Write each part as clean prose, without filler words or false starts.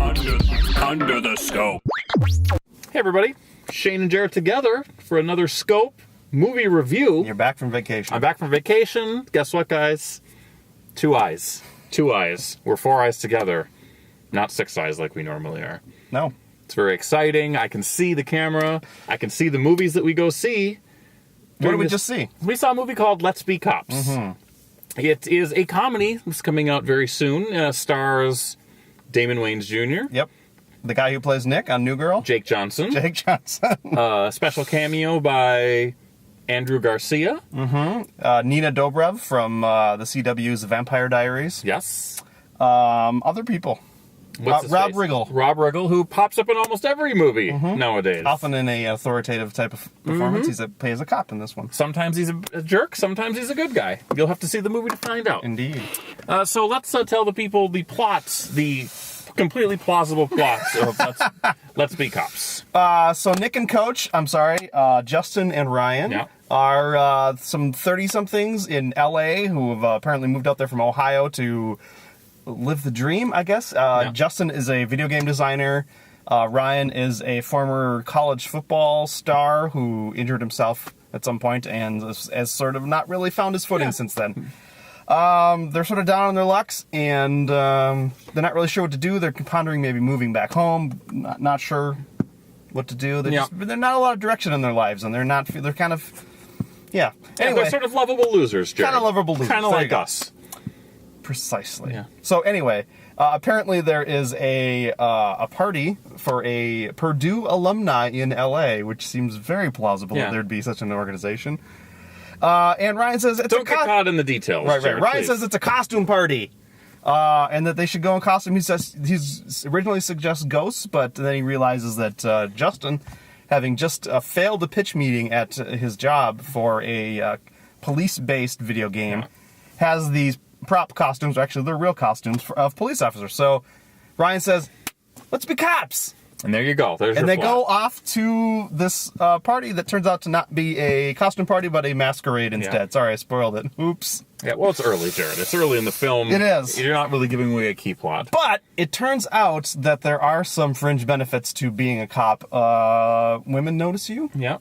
Under the scope. Hey everybody, Shane and Jared together for another Scope movie review. You're back from vacation. I'm back from vacation. Guess what, guys? 2 eyes. 2 eyes. We're 4 eyes together. Not 6 eyes like we normally are. No. It's very exciting. I can see the camera. I can see the movies that we go see. What did we just see? We saw a movie called Let's Be Cops. Mm-hmm. It is a comedy. It's coming out very soon. Stars Damon Wayans Jr. Yep. The guy who plays Nick on New Girl? Jake Johnson. Jake Johnson. Special cameo by Andrew Garcia. Mm-hmm. Nina Dobrev from the CW's Vampire Diaries. Yes. Other people. What's his Rob face? Riggle. Rob Riggle, who pops up in almost every movie nowadays. Often in a authoritative type of performance. He plays a cop in this one. Sometimes he's a jerk, sometimes he's a good guy. You'll have to see the movie to find out. Indeed. So let's tell the people the plots, the completely plausible plots of Let's Be Cops. So Nick and Coach, Justin and Ryan are some 30-somethings in L.A. who have apparently moved out there from Ohio to live the dream, I guess. Justin is a video game designer. Ryan is a former college football star who injured himself at some point and has sort of not really found his footing since then. They're sort of down on their lucks, and they're not really sure what to do. They're pondering maybe moving back home, not sure what to do. They're not a lot of direction in their lives, and they're kind of, Anyway, they're sort of lovable losers, Jared. Kind of lovable losers. Kind of like us. Precisely. Yeah. So anyway, apparently there is a party for a Purdue alumni in L.A., which seems very plausible that there'd be such an organization. And Ryan says it's Don't get caught in the details. Right. Jared, Ryan please. says it's a costume party, and that they should go in costume. He says he's originally suggests ghosts, but then he realizes that Justin, having just failed a pitch meeting at his job for a police-based video game, has these prop costumes. Actually, they're real costumes of police officers. So Ryan says, "Let's be cops." And there you go. There's and your they plot. go off to this party that turns out to not be a costume party, but a masquerade instead. Yeah. Sorry, I spoiled it. Oops. Yeah, well, it's early, Jared. It's early in the film. It is. You're not really giving away a key plot. But it turns out that there are some fringe benefits to being a cop. Women notice you. Yeah.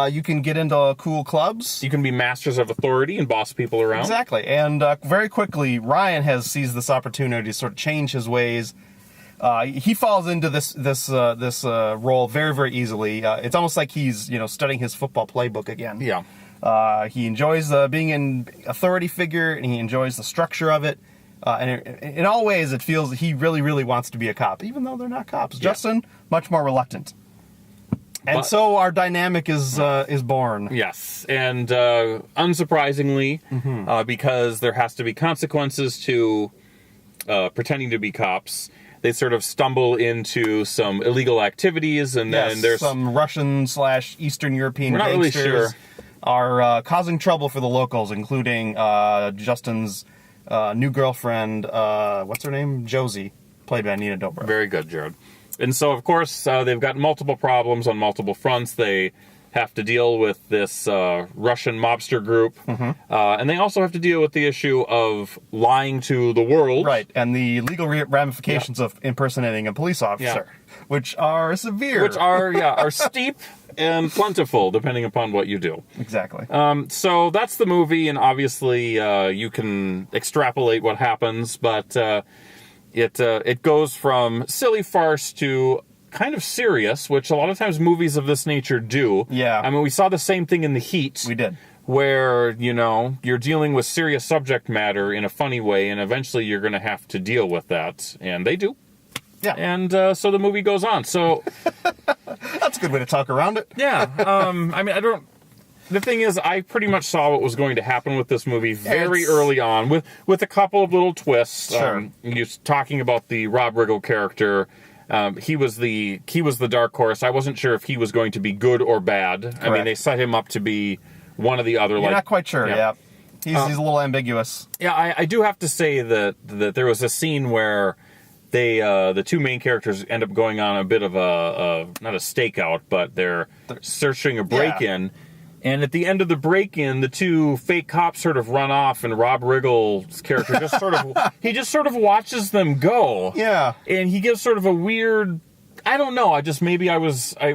You can get into cool clubs. You can be masters of authority and boss people around. Exactly. And very quickly, Ryan sees this opportunity to sort of change his ways. He falls into this role very, very easily. It's almost like he's studying his football playbook again. Yeah. He enjoys being an authority figure, and he enjoys the structure of it. And in all ways, it feels he really, really wants to be a cop, even though they're not cops. Yeah. Justin, much more reluctant. And so our dynamic is born. Yes, and unsurprisingly, because there has to be consequences to pretending to be cops, they sort of stumble into some illegal activities, and then there's some Russian/Eastern European We're not really gangsters sure. are causing trouble for the locals, including Justin's new girlfriend. What's her name? Josie, played by Nina Dobrev. Very good, Jared. And so, of course, they've got multiple problems on multiple fronts. They have to deal with this Russian mobster group, and they also have to deal with the issue of lying to the world. Right, and the legal ramifications of impersonating a police officer, which are severe. Which are steep and plentiful, depending upon what you do. Exactly. So that's the movie, and obviously you can extrapolate what happens, but it goes from silly farce to kind of serious, which a lot of times movies of this nature do. Yeah. I mean, we saw the same thing in The Heat. We did. Where, you're dealing with serious subject matter in a funny way, and eventually you're going to have to deal with that. And they do. Yeah. And so the movie goes on. So That's a good way to talk around it. yeah. The thing is, I pretty much saw what was going to happen with this movie very early on, with a couple of little twists. Sure. You're talking about the Rob Riggle character. He was the dark horse. I wasn't sure if he was going to be good or bad. Correct. I mean, they set him up to be one or the other. You're not quite sure. Yeah. He's a little ambiguous. Yeah, I do have to say that there was a scene where the two main characters end up going on a bit of a not a stakeout, but they're searching a break-in. And at the end of the break-in, the two fake cops sort of run off, and Rob Riggle's character just sort of watches them go. Yeah. And he gives sort of a weird, I don't know, it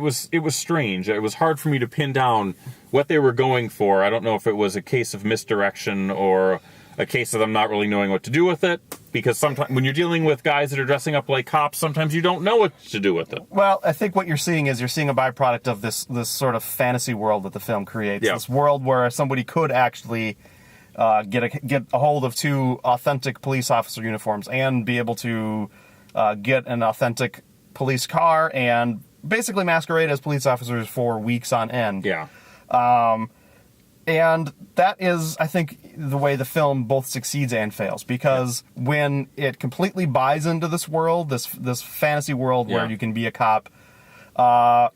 was strange. It was hard for me to pin down what they were going for. I don't know if it was a case of misdirection or a case of them not really knowing what to do with it. Because sometimes when you're dealing with guys that are dressing up like cops, sometimes you don't know what to do with it. Well, I think what you're seeing is a byproduct of this sort of fantasy world that the film creates. Yeah. This world where somebody could actually get a hold of two authentic police officer uniforms and be able to get an authentic police car and basically masquerade as police officers for weeks on end. Yeah. And that is, I think, the way the film both succeeds and fails. Because when it completely buys into this world, this fantasy world where you can be a cop,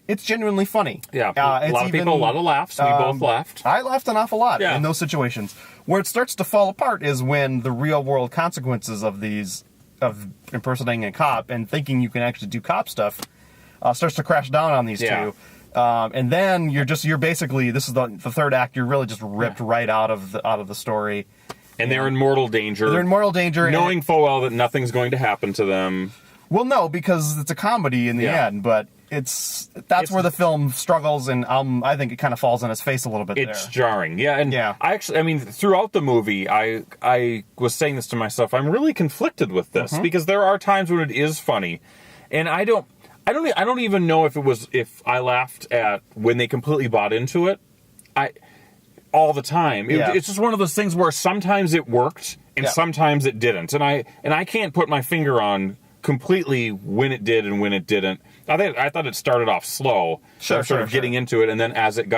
it's genuinely funny. Yeah, a lot of people, a lot of laughs. We both laughed. I laughed an awful lot in those situations. Where it starts to fall apart is when the real-world consequences of impersonating a cop and thinking you can actually do cop stuff starts to crash down on these two. And then you're basically, this is the third act, you're really just ripped right out of the story. And they're in mortal danger. They're in mortal danger. Knowing full well that nothing's going to happen to them. Well, no, because it's a comedy in the end, but that's where the film struggles, and I think it kind of falls on its face a little bit. It's jarring. Yeah, and I mean, throughout the movie, I was saying this to myself, I'm really conflicted with this, because there are times when it is funny, and I don't even know if I laughed at when they completely bought into it. All the time. It's just one of those things where sometimes it worked and sometimes it didn't. And I can't put my finger on completely when it did and when it didn't. I thought it started off slow. Sort of getting into it, and then as it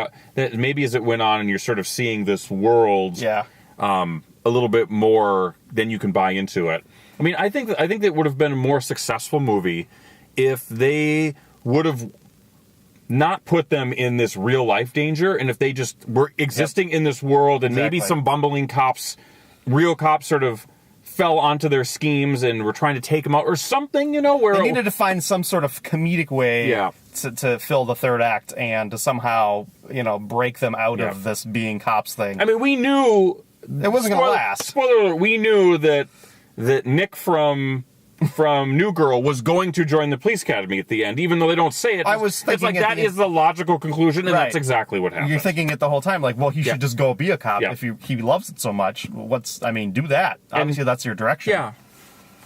went on and you're sort of seeing this world a little bit more, then you can buy into it. I mean, I think that would have been a more successful movie if they would have not put them in this real life danger, and if they just were existing in this world, and maybe some bumbling real cops sort of fell onto their schemes and were trying to take them out or something, where they needed to find some sort of comedic way to fill the third act and to somehow, break them out of this being cops thing. I mean, we knew it wasn't going to last. Spoiler alert, we knew that Nick from New Girl was going to join the police academy at the end, even though they don't say it. It's like that is the logical conclusion, and that's exactly what happened. You're thinking it the whole time, like, well, he should just go be a cop if he loves it so much. Do that. Obviously, that's your direction. Yeah.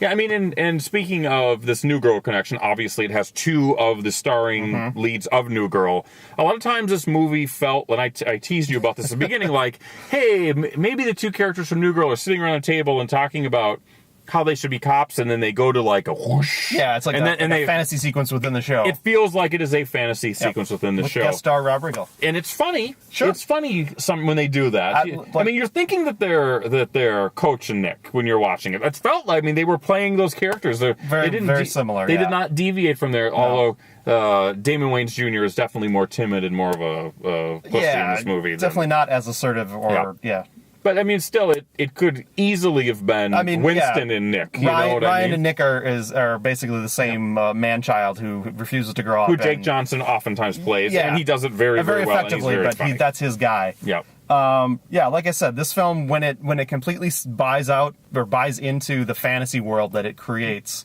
Yeah, I mean, and speaking of this New Girl connection, obviously it has two of the starring leads of New Girl. A lot of times this movie felt, and I teased you about this at the beginning, like, hey, maybe the two characters from New Girl are sitting around a table and talking about how they should be cops, and then they go to like a whoosh. Yeah, it's like a fantasy sequence within the show. It feels like it is a fantasy sequence within the show. Guest star Rob Riggle. And it's funny. Sure. It's funny when they do that. I mean, you're thinking that they're Coach and Nick when you're watching it. It felt like, they were playing those characters. Very similar. They did not deviate from there, although Damon Wayans Jr. is definitely more timid and more of a pussy in this movie. Definitely not as assertive But still, it could easily have been Winston and Nick. Ryan and Nick are basically the same man-child who refuses to grow up. Who Jake Johnson oftentimes plays, and he does it very, very well. Effectively, but that's his guy. Yeah. Like I said, this film, when it completely buys into the fantasy world that it creates,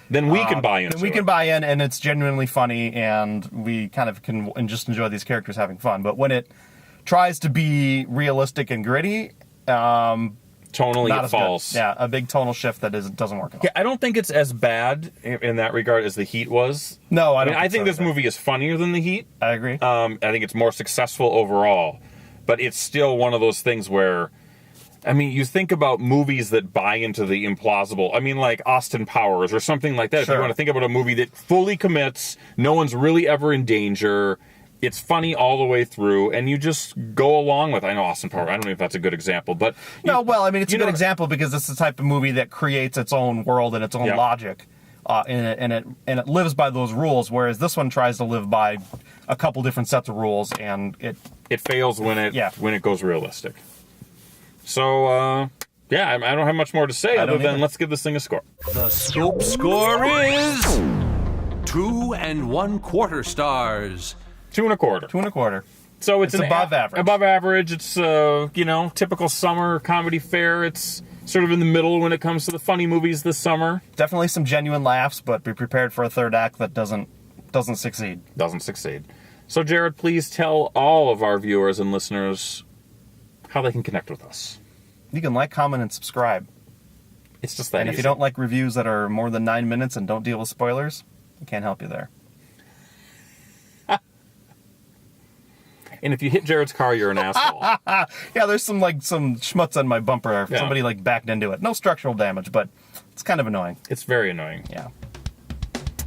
then we can buy into it. We can buy in, and it's genuinely funny, and we kind of can just enjoy these characters having fun. But when it tries to be realistic and gritty, tonally it falls. Good. Yeah, a big tonal shift that doesn't work at all. I don't think it's as bad in that regard as The Heat was. No, I don't. I think this movie is funnier than The Heat. I agree. I think it's more successful overall, but it's still one of those things where, you think about movies that buy into the implausible. Like Austin Powers or something like that. Sure. If you want to think about a movie that fully commits, no one's really ever in danger. It's funny all the way through, and you just go along with it. I know Austin Powers. I don't know if that's a good example, but it's a good example because it's the type of movie that creates its own world and its own logic, and it lives by those rules. Whereas this one tries to live by a couple different sets of rules, and it fails when it goes realistic. So I don't have much more to say other than let's give this thing a score. The Scope score is 2 1/4 stars. 2 1/4. 2 1/4. So it's above average. Above average. It's, typical summer comedy fare. It's sort of in the middle when it comes to the funny movies this summer. Definitely some genuine laughs, but be prepared for a third act that doesn't succeed. Doesn't succeed. So, Jared, please tell all of our viewers and listeners how they can connect with us. You can like, comment, and subscribe. It's just that And easy. if you don't like reviews that are more than 9 minutes and don't deal with spoilers, I can't help you there. And if you hit Jared's car, you're an asshole. Yeah, there's some schmutz on my bumper. Yeah. Somebody backed into it. No structural damage, but it's kind of annoying. It's very annoying. Yeah.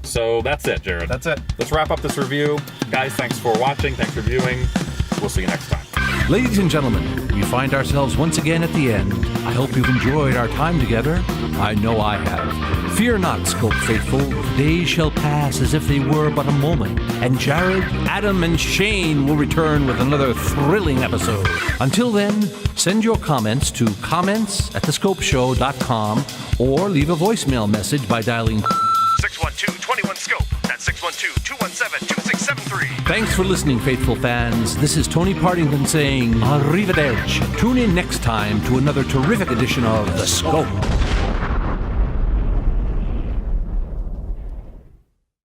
So that's it, Jared. That's it. Let's wrap up this review. Guys, thanks for watching. Thanks for viewing. We'll see you next time. Ladies and gentlemen, we find ourselves once again at the end. I hope you've enjoyed our time together. I know I have. Fear not, Scope Faithful. The days shall pass as if they were but a moment, and Jared, Adam, and Shane will return with another thrilling episode. Until then, send your comments to comments@thescopeshow.com or leave a voicemail message by dialing 612-21-SCOPE. That's 612-217-2673. Thanks for listening, faithful fans. This is Tony Partington saying arrivederci. Tune in next time to another terrific edition of The Scope.